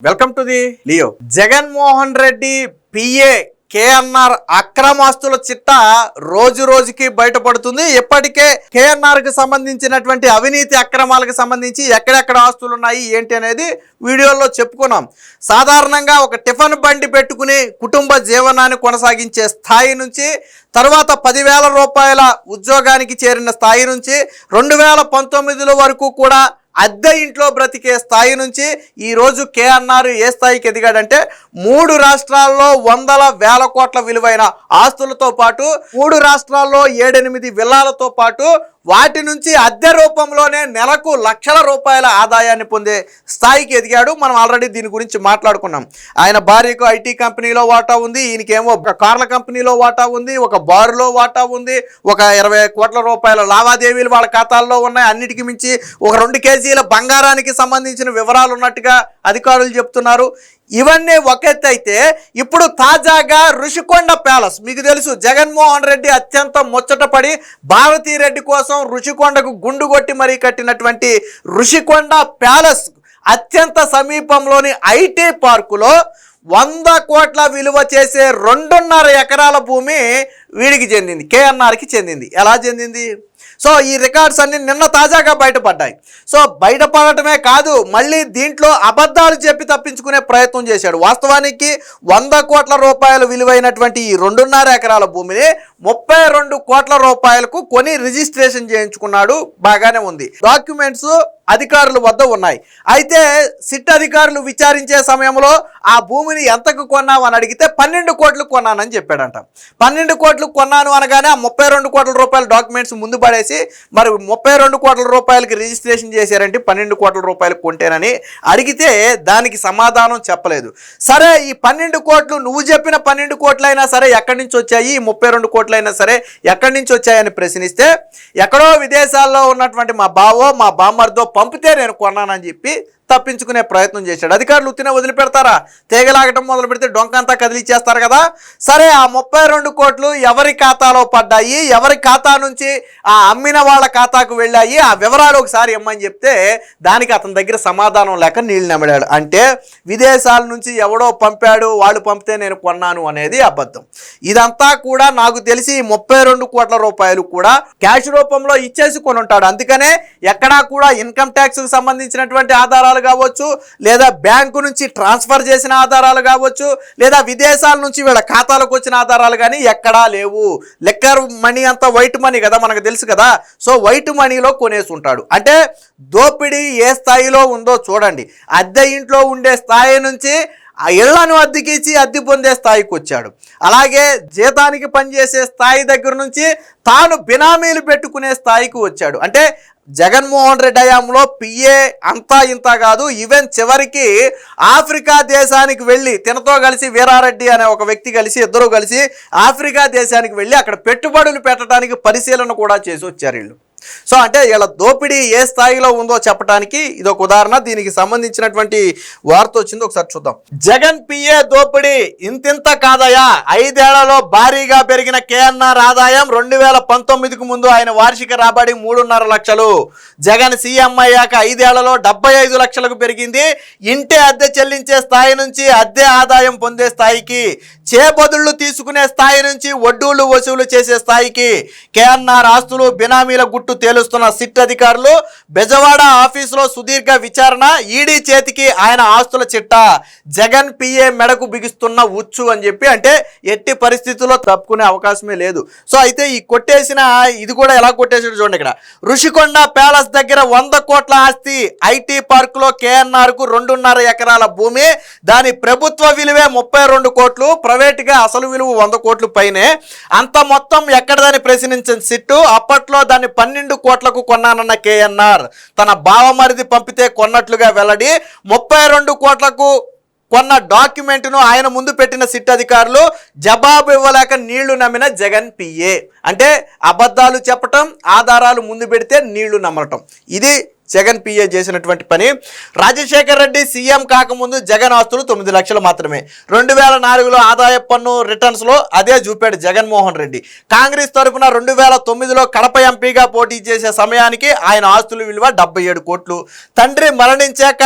Welcome to the Leo. Jaganmohan Reddy PA KNR అక్రమాస్తుల చిట్టా రోజు రోజుకి బయటపడుతుంది. ఇప్పటికే కేఎన్ఆర్ కి సంబంధించినటువంటి అవినీతి అక్రమాలకు సంబంధించి ఎక్కడెక్కడ ఆస్తులు ఉన్నాయి ఏంటి అనేది వీడియోలో చెప్పుకున్నాం. సాధారణంగా ఒక టిఫిన్ బండి పెట్టుకుని కుటుంబ జీవనాన్ని కొనసాగించే స్థాయి నుంచి, తర్వాత 10,000 రూపాయల ఉద్యోగానికి చేరిన స్థాయి నుంచి 2019 వరకు కూడా అద్దె ఇంట్లో బ్రతికే స్థాయి నుంచి ఈరోజు కేఎన్ఆర్ ఏ స్థాయికి ఎదిగాడంటే 3 రాష్ట్రాల్లో వందల వేల కోట్ల విలువైన ఆస్తులతో పాటు 3 రాష్ట్రాల్లో 7-8 విల్లాలతో పాటు వాటి నుంచి అద్దె రూపంలోనే నెలకు లక్షల రూపాయల ఆదాయాన్ని పొందే స్థాయికి ఎదిగాడు. మనం ఆల్రెడీ దీని గురించి మాట్లాడుకున్నాం. ఆయన భార్యకు ఐటీ కంపెనీలో వాటా ఉంది, ఈయనకేమో ఒక కార్ల కంపెనీలో వాటా ఉంది, ఒక బారులో వాటా ఉంది, ఒక 20 కోట్ల రూపాయల లావాదేవీలు వాళ్ళ ఖాతాల్లో ఉన్నాయి. అన్నిటికీ మించి ఒక 2 కేజీల బంగారానికి సంబంధించిన వివరాలు ఉన్నట్టుగా అధికారులు చెప్తున్నారు. ఇవన్నీ ఒక ఎత్తు అయితే, ఇప్పుడు తాజాగా ఋషికొండ ప్యాలెస్, మీకు తెలుసు జగన్మోహన్ రెడ్డి అత్యంత ముచ్చటపడి భారతీ రెడ్డి కోసం ఋషికొండకు గుండు కొట్టి మరీ కట్టినటువంటి ఋషికొండ ప్యాలెస్ అత్యంత సమీపంలోని ఐటీ పార్కులో 100 కోట్ల విలువ చేసే 2.5 ఎకరాల భూమి వీడికి చెందింది, కేఎన్ఆర్కి చెందింది. ఎలా చెందింది? సో ఈ రికార్డ్స్ అన్ని నిన్న తాజాగా బయటపడ్డాయి. సో బయటపడటమే కాదు, మళ్ళీ దీంట్లో అబద్ధాలు చెప్పి తప్పించుకునే ప్రయత్నం చేశాడు. వాస్తవానికి 100 కోట్ల రూపాయలు విలువైనటువంటి ఈ 2.5 ఎకరాల భూమిని 32 కోట్ల రూపాయలకు కొని రిజిస్ట్రేషన్ చేయించుకున్నాడు. బాగానే ఉంది, డాక్యుమెంట్స్ అధికారుల వద్ద ఉన్నాయి. అయితే సిట్ అధికారులు విచారించే సమయంలో ఆ భూమిని ఎంతకు కొన్నావు అని అడిగితే 12 కోట్లు కొన్నానని చెప్పాడంట. 12 కోట్లు కొన్నాను అనగానే ఆ 32 కోట్ల రూపాయల డాక్యుమెంట్స్ ముందు పడేసి, మరి 32 కోట్ల రూపాయలకి రిజిస్ట్రేషన్ చేశారంటే 12 కోట్ల రూపాయలకు కొంటేనని అడిగితే దానికి సమాధానం చెప్పలేదు. సరే, ఈ 12 కోట్లు నువ్వు చెప్పిన 12 కోట్లు అయినా సరే ఎక్కడి నుంచి వచ్చాయి, ఈ 32 కోట్లు అయినా సరే ఎక్కడి నుంచి వచ్చాయని ప్రశ్నిస్తే, ఎక్కడో విదేశాల్లో ఉన్నటువంటి మా బావో మా బామ్మర్దో పంపితే నేను కొన్నానని చెప్పి తప్పించుకునే ప్రయత్నం చేశాడు. అధికారులు ఉత్తినే వదిలిపెడతారా? తీగలాగటం మొదలు పెడితే డొంకంతా కదిలిచ్చేస్తారు కదా. సరే, ఆ 32 కోట్లు ఎవరి ఖాతాలో పడ్డాయి, ఎవరి ఖాతా నుంచి ఆ అమ్మిన వాళ్ళ ఖాతాకు వెళ్ళాయి, ఆ వివరాలు ఒకసారి ఇమ్మని చెప్తే దానికి అతని దగ్గర సమాధానం లేక నీళ్ళు నమిడాడు. అంటే విదేశాల నుంచి ఎవడో పంపాడు, వాళ్ళు పంపితే నేను కొన్నాను అనేది అబద్ధం. ఇదంతా కూడా నాకు తెలిసి 32 కోట్ల రూపాయలు కూడా క్యాష్ రూపంలో ఇచ్చేసి కొని ఉంటాడు. అందుకనే ఎక్కడా కూడా ఇన్కమ్ ట్యాక్స్కి సంబంధించినటువంటి ఆధారాలు కావచ్చు, లేదా బ్యాంకు నుంచి ట్రాన్స్ఫర్ చేసిన ఆధారాలు కావచ్చు, లేదా విదేశాల నుంచి వీళ్ళ ఖాతాలకు వచ్చిన ఆధారాలు కానీ ఎక్కడా లేవు. లెక్కర్ మనీ అంతా వైట్ మనీ కదా, మనకు తెలుసు కదా. సో వైట్ మనీలో కొనేసి ఉంటాడు. అంటే దోపిడీ ఏ స్థాయిలో ఉందో చూడండి. అద్దె ఇంట్లో ఉండే స్థాయి నుంచి ఆ ఇళ్లను అద్దెకిచ్చి అద్దె పొందే స్థాయికి వచ్చాడు. అలాగే జీతానికి పనిచేసే స్థాయి దగ్గర నుంచి తాను బినామీలు పెట్టుకునే స్థాయికి వచ్చాడు. అంటే జగన్మోహన్ రెడ్డి హయాంలో పిఏ అంతా ఇంత కాదు, ఈవెన్ చివరికి ఆఫ్రికా దేశానికి వెళ్ళి తినతో కలిసి వీరారెడ్డి అనే ఒక వ్యక్తి కలిసి ఇద్దరు కలిసి ఆఫ్రికా దేశానికి వెళ్ళి అక్కడ పెట్టుబడులు పెట్టడానికి పరిశీలన కూడా చేసి వచ్చారు వీళ్ళు. సో అంటే వీళ్ళ దోపిడీ ఏ స్థాయిలో ఉందో చెప్పడానికి ఇదొక ఉదాహరణ. దీనికి సంబంధించినటువంటి వార్త వచ్చింది, ఒకసారి చూద్దాం. జగన్ పిఏ దోపిడీ ఇంతింత కాదయా, 5 ఏళ్లలో భారీగా పెరిగిన కేఎన్ఆర్ ఆదాయం 2019కు ముందు ఆయన వార్షిక రాబడి 3.5 లక్షలు. జగన్ సీఎం అయ్యాక 5 ఏళ్లలో 75 లక్షలకు పెరిగింది. ఇంటి అద్దె చెల్లించే స్థాయి నుంచి అద్దె ఆదాయం పొందే స్థాయికి, చేబదుళ్లు తీసుకునే స్థాయి నుంచి వడ్డూలు వసూలు చేసే స్థాయికి కేఎన్ఆర్ ఆస్తులు బినామీల గుట్టు తేలుస్తున్న సిట్ అధికారులు. బెజవాడ ఆఫీసులో సుదీర్ఘ విచారణ, ఈడీ చేతికి ఆయన ఆస్తుల చిట్టా, జగన్ పిఏ మెడకు బిగిస్తున్న ఉచ్చు అని చెప్పి, అంటే ఎట్టి పరిస్థితుల్లో తప్పుకునే అవకాశమే లేదు. సో అయితే ఈ కొట్టేసిన ఇది కూడా ఎలా కొట్టేసాడు చూడండి. ఇక్కడ ఋషికొండ ప్యాలెస్ దగ్గర 100 కోట్ల ఆస్తి, ఐటీ పార్కులో కేఎన్ఆర్ కు 2.5 ఎకరాల భూమి, దాని ప్రభుత్వ విలువే 32 కోట్లు, ప్రైవేట్గా అసలు విలువ 100 కోట్లు పైనే. అంత మొత్తం ఎక్కడదని ప్రశ్నించిన సిట్టు అప్పట్లో దాన్ని 12 కోట్లకు కొన్నానన్న కేఎన్ఆర్ తన బావమరిది పంపితే కొన్నట్లుగా వెల్లడి. 32 కోట్లకు కొన్న డాక్యుమెంట్ను ఆయన ముందు పెట్టిన సిట్ అధికారులు జవాబు ఇవ్వలేక నీళ్లు నమ్మిన జగన్ పిఏ. అంటే అబద్ధాలు చెప్పటం, ఆధారాలు ముందు పెడితే నీళ్లు నమ్మటం, ఇది జగన్ పిఏ చేసినటువంటి పని. రాజశేఖర్ రెడ్డి సీఎం కాకముందు జగన్ ఆస్తులు 9 లక్షలు మాత్రమే. 2004లో ఆదాయ పన్ను రిటర్న్స్లో అదే చూపాడు జగన్మోహన్ రెడ్డి. కాంగ్రెస్ తరఫున 2009లో కడప ఎంపీగా పోటీ చేసే సమయానికి ఆయన ఆస్తుల విలువ 77 కోట్లు. తండ్రి మరణించాక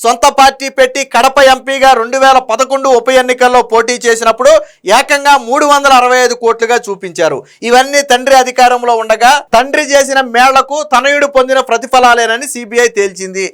సొంత పార్టీ పెట్టి కడప ఎంపీగా 2011 ఉప ఎన్నికల్లో పోటీ చేసినప్పుడు ఏకంగా 365 కోట్లుగా చూపించారు. ఇవన్నీ తండ్రి అధికారంలో ఉండగా తండ్రి చేసిన మేళ్లకు తనయుడు పొందిన ప్రతిఫలాలేనని సిబిఐ తేల్చింది.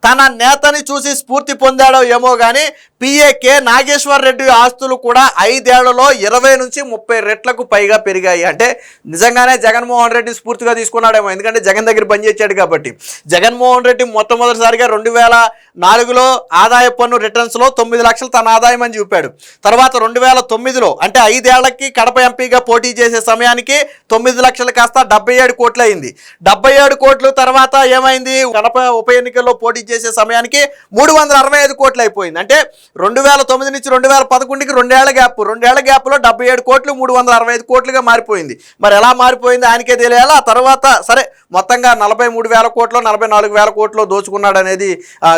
తన నేతని చూసి స్ఫూర్తి పొందాడో ఏమో కానీ పిఏకే నాగేశ్వర్ రెడ్డి ఆస్తులు కూడా 5 ఏళ్లలో 20 నుంచి 30 రెట్లకు పైగా పెరిగాయి. అంటే నిజంగానే జగన్మోహన్ రెడ్డి స్ఫూర్తిగా తీసుకున్నాడేమో, ఎందుకంటే జగన్ దగ్గర పనిచేశాడు కాబట్టి. జగన్మోహన్ రెడ్డి మొట్టమొదటిసారిగా 2004లో ఆదాయ పన్ను రిటర్న్స్లో 9 లక్షలు తన ఆదాయం అని చూపాడు. తర్వాత 2009లో అంటే 5 ఏళ్లకి కడప ఎంపీగా పోటీ చేసే సమయానికి 9 లక్షలు కాస్త 77 కోట్లు అయింది. 77 కోట్లు తర్వాత ఏమైంది, కడప ఉప ఎన్నికల్లో పోటీ చేసే సమయానికి 365 కోట్లు అయిపోయింది. అంటే 2009 నుంచి 2011కి 2 ఏళ్ల గ్యాప్లో 77 కోట్లు 365 కోట్లుగా మారిపోయింది. మరి ఎలా మారిపోయింది ఆయనకే తెలియాలి. ఆ తర్వాత సరే మొత్తంగా 43,000 కోట్లు 44,000 కోట్లు దోచుకున్నాడు అనేది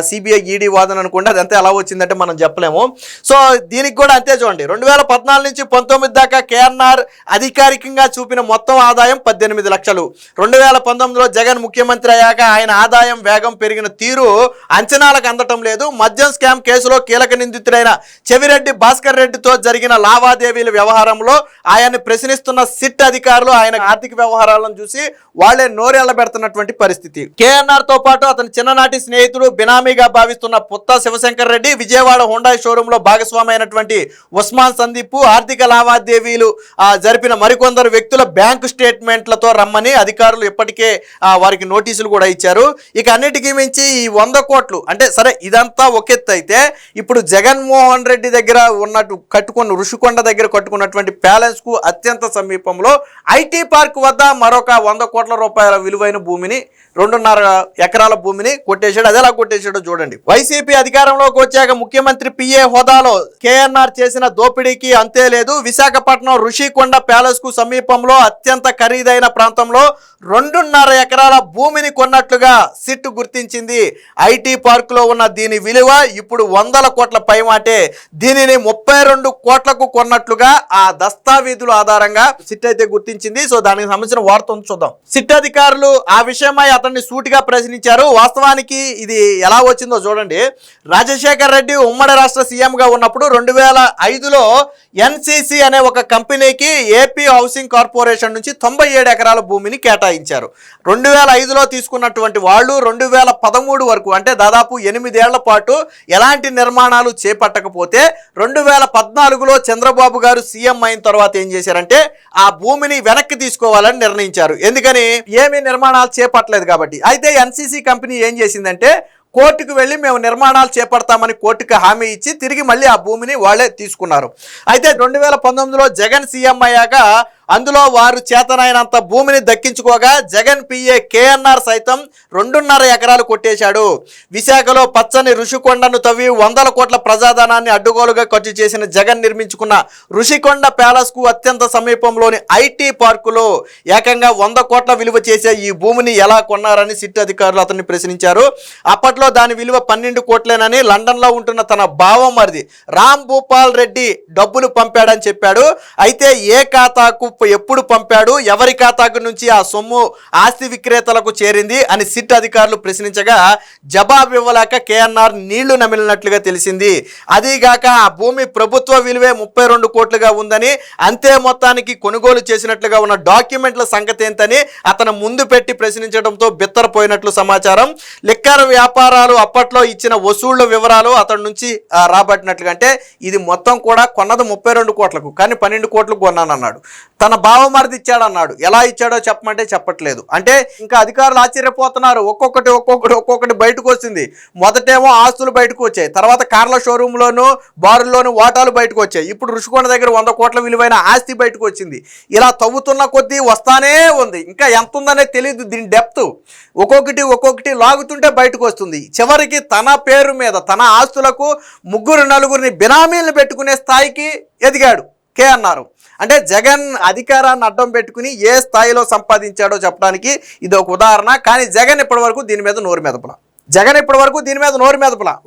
సిబిఐ ఈడీ వాదన అనుకోండి. అదంతా ఎలా వచ్చిందంటే మనం చెప్పలేము. సో దీనికి కూడా అంతే చూడండి. 2014 నుంచి 19 దాకా కేఎన్ఆర్ అధికారికంగా చూపిన మొత్తం ఆదాయం 18 లక్షలు. 2019లో జగన్ ముఖ్యమంత్రి అయ్యాక ఆయన ఆదాయం వేగం పెరిగిన తీరు అంచనాలకు అందటం లేదు. మద్యం స్కామ్ కేసులో కీలక నిందితుడైన చెవిరెడ్డి భాస్కర్ రెడ్డితో జరిగిన లావాదేవీల వ్యవహారంలో ఆయన్ని ప్రశ్నిస్తున్న సిట్ అధికారులు ఆయన ఆర్థిక వ్యవహారాలను చూసి వాళ్లే నోరెళ్లబెడుతున్నటువంటి పరిస్థితి. కేఎన్ఆర్ తో పాటు అతని చిన్ననాటి స్నేహితుడు బినామీగా భావిస్తున్న పుత్త శివశంకర్ రెడ్డి, విజయవాడ హుండాయ్ షోరూమ్ లో భాగస్వామి అయినటువంటి ఉస్మాన్ సందీప్ ఆర్థిక లావాదేవీలు జరిపిన మరికొందరు వ్యక్తుల బ్యాంకు స్టేట్మెంట్లతో రమ్మని అధికారులు ఇప్పటికే వారికి నోటీసులు కూడా ఇచ్చారు. ఇక అన్నిటికీ మించి ఈ 100 కోట్లు అంటే సరే ఇదంతా ఒకెత్తు అయితే ఇప్పుడు జగన్మోహన్ రెడ్డి దగ్గర ఉన్నట్టు కట్టుకున్న ఋషికొండ దగ్గర కట్టుకున్నటువంటి ప్యాలెన్స్ కు అత్యంత సమీపంలో ఐటీ పార్క్ వద్ద మరొక 100 కోట్ల రూపాయల విలువైన భూమిని 2.5 ఎకరాల భూమిని కొట్టేశాడు. అదేలా కొట్టేశాడో చూడండి. వైసీపీ అధికారంలోకి వచ్చాక ముఖ్యమంత్రి పిఏ హోదాలో కేఎన్ఆర్ చేసిన దోపిడీకి అంతే లేదు. విశాఖపట్నం ఋషికొండ ప్యాలెస్ కు సమీపంలో అత్యంత ఖరీదైన ప్రాంతంలో 2.5 ఎకరాల భూమిని కొన్నట్లుగా సిట్ గుర్తించింది. ఐటీ పార్క్ లో ఉన్న దీని విలువ ఇప్పుడు 100 కోట్ల పైమాటే. దీనిని 32 కోట్లకు కొన్నట్లుగా ఆ దస్తావేజుల ఆధారంగా సిట్ అయితే గుర్తించింది. సో దానికి సంబంధించిన వార్త చూద్దాం. సిట్ అధికారులు ఆ విషయమై అతన్ని సూటిగా ప్రశ్నించారు. వాస్తవానికి ఇది ఎలా వచ్చిందో చూడండి. రాజశేఖర్ రెడ్డి ఉమ్మడి రాష్ట్ర సీఎంగా ఉన్నప్పుడు 2005లో ఎన్సిసి అనే ఒక కంపెనీకి ఏపీ హౌసింగ్ కార్పొరేషన్ నుంచి 97 ఎకరాల భూమిని కేటాయించారు. 2005లో తీసుకున్నటువంటి వాళ్ళు 2013 వరకు అంటే దాదాపు 8 ఏళ్ల పాటు ఎలాంటి నిర్మాణాలు చేపట్టకపోతే 2014లో చంద్రబాబు గారు సీఎం అయిన తర్వాత ఏం చేశారంటే ఆ భూమిని వెనక్కి తీసుకోవాలని నిర్ణయించారు. ఎందుకని ఏమీ నిర్మాణాలు చేపట్టలేదు కాబట్టి. అయితే ఎన్సిసి కంపెనీ ఏం చేసిందంటే కోర్టుకు వెళ్ళి మేము నిర్మాణాలు చేపడతామని కోర్టుకు హామీ ఇచ్చి తిరిగి మళ్ళీ ఆ భూమిని వాళ్ళే తీసుకున్నారు. అయితే 2019లో జగన్ సీఎం అయ్యాక అందులో వారు చేతనైనంత భూమిని దక్కించుకోగా జగన్ పిఏ కేఎన్ఆర్ సైతం 2.5 ఎకరాలు కొట్టేశాడు. విశాఖలో పచ్చని ఋషికొండను తవ్వి 100 కోట్ల ప్రజాధనాన్ని అడ్డుగోలుగా ఖర్చు చేసిన జగన్ నిర్మించుకున్న ఋషికొండ ప్యాలెస్ కు అత్యంత సమీపంలోని ఐటీ పార్కులో ఏకంగా 100 కోట్ల విలువ చేసే ఈ భూమిని ఎలా కొన్నారని సిట్ అధికారులు అతన్ని ప్రశ్నించారు. అప్పట్లో దాని విలువ 12 కోట్లేనని లండన్ లో ఉంటున్న తన బావమరిది రామ్ భూపాల్ రెడ్డి డబ్బులు పంపాడని చెప్పాడు. అయితే ఏ ఖాతాకు ఎప్పుడు పంపాడు, ఎవరి ఖాతాకు నుంచి ఆ సొమ్ము ఆస్తి విక్రేతలకు చేరింది అని సిట్ అధికారులు ప్రశ్నించగా జవాబు ఇవ్వలేక కేఎన్ఆర్ నీళ్లు నమిలినట్లుగా తెలిసింది. అదీగాక ఆ భూమి ప్రభుత్వ విలువే 32 కోట్లుగా ఉందని, అంతే మొత్తానికి కొనుగోలు చేసినట్లుగా ఉన్న డాక్యుమెంట్ల సంగతి ఏంటని అతను ముందు పెట్టి ప్రశ్నించడంతో బిత్తరపోయినట్లు సమాచారం. లిక్కర్ వ్యాపారాలు అప్పట్లో ఇచ్చిన వసూళ్ల వివరాలు అతడి నుంచి రాబట్టినట్లుగా. అంటే ఇది మొత్తం కూడా కొన్నది 32 కోట్లకు కానీ 12 కోట్లకు కొన్నానన్నాడు. తన బావమరిది ఇచ్చాడన్నాడు. ఎలా ఇచ్చాడో చెప్పమంటే చెప్పట్లేదు. అంటే ఇంకా అధికారులు ఆశ్చర్యపోతున్నారు. ఒక్కొక్కటి బయటకు వచ్చింది. మొదటేమో ఆస్తులు బయటకు వచ్చాయి, తర్వాత కార్ల షోరూంలోను బారుల్లోను వాటాలు బయటకు వచ్చాయి. ఇప్పుడు ఋషికొండ దగ్గర 100 కోట్ల విలువైన ఆస్తి బయటకు వచ్చింది. ఇలా తవ్వుతున్న కొద్దీ వస్తానే ఉంది. ఇంకా ఎంత ఉందనే తెలియదు. దీని డెప్త్ ఒక్కొక్కటి లాగుతుంటే బయటకు వస్తుంది. చివరికి తన పేరు మీద తన ఆస్తులకు 3-4 బినామీలను పెట్టుకునే స్థాయికి ఎదిగాడు కేఎన్ఆర్. అంటే జగన్ అధికారాన్ని అడ్డం పెట్టుకుని ఏ స్థాయిలో సంపాదించాడో చెప్పడానికి ఇది ఒక ఉదాహరణ. కానీ జగన్ ఇప్పటి వరకు దీని మీద నోరు మెదపల.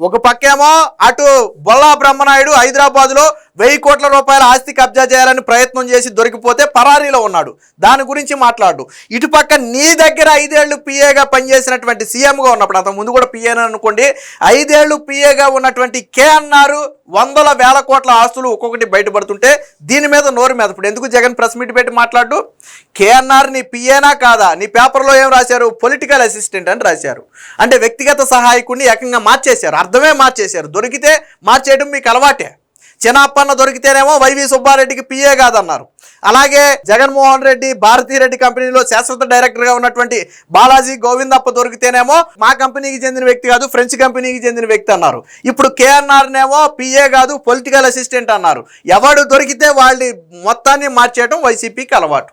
ఒక పక్కేమో అటు బొల్లా బ్రహ్మనాయుడు హైదరాబాద్లో 1000 కోట్ల రూపాయల ఆస్తి కబ్జా చేయాలని ప్రయత్నం చేసి దొరికిపోతే పరారీలో ఉన్నాడు. దాని గురించి మాట్లాడు. ఇటుపక్క నీ దగ్గర 5 ఏళ్లు పిఏగా పనిచేసినటువంటి సీఎంగా ఉన్నప్పుడు, అంత ముందు కూడా పిఏని అనుకోండి, 5 ఏళ్లు పిఏగా ఉన్నటువంటి కేఎన్ఆర్ వందల వేల కోట్ల ఆస్తులు ఒక్కొక్కటి బయటపడుతుంటే దీని మీద నోరు మీద ఇప్పుడు ఎందుకు జగన్ ప్రెస్ మీట్ పెట్టి మాట్లాడు? కేఎన్ఆర్ నీ పిఏనా కాదా? నీ పేపర్లో ఏం రాశారు? పొలిటికల్ అసిస్టెంట్ అని రాశారు. అంటే వ్యక్తిగత సహాయకుడిని ఏకంగా మార్చేశారు, అర్థమే మార్చేశారు. దొరికితే మార్చేయడం మీకు అలవాటే. చిన్నప్పన్న దొరికితేనేమో వైవి సుబ్బారెడ్డికి పిఏ కాదన్నారు. అలాగే జగన్మోహన్ రెడ్డి భారతీరెడ్డి కంపెనీలో శాశ్వత డైరెక్టర్గా ఉన్నటువంటి బాలాజీ గోవిందప్ప దొరికితేనేమో మా కంపెనీకి చెందిన వ్యక్తి కాదు, ఫ్రెంచ్ కంపెనీకి చెందిన వ్యక్తి అన్నారు. ఇప్పుడు కేఎన్ఆర్నేమో పిఏ కాదు, పొలిటికల్ అసిస్టెంట్ అన్నారు. ఎవడు దొరికితే వాళ్ళని మొత్తాన్ని మార్చేయడం వైసీపీకి అలవాటు.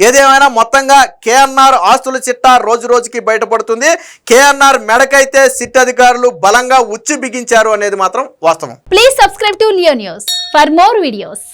ఏదేమైనా మొత్తంగా కేఎన్ఆర్ ఆస్తుల చిట్టా రోజు రోజుకి బయటపడుతుంది. కేఎన్ఆర్ మెడకైతే సిట్ అధికారులు బలంగా ఉచ్చు బిగించారు అనేది మాత్రం వాస్తవం. Please subscribe to Leo news for more videos.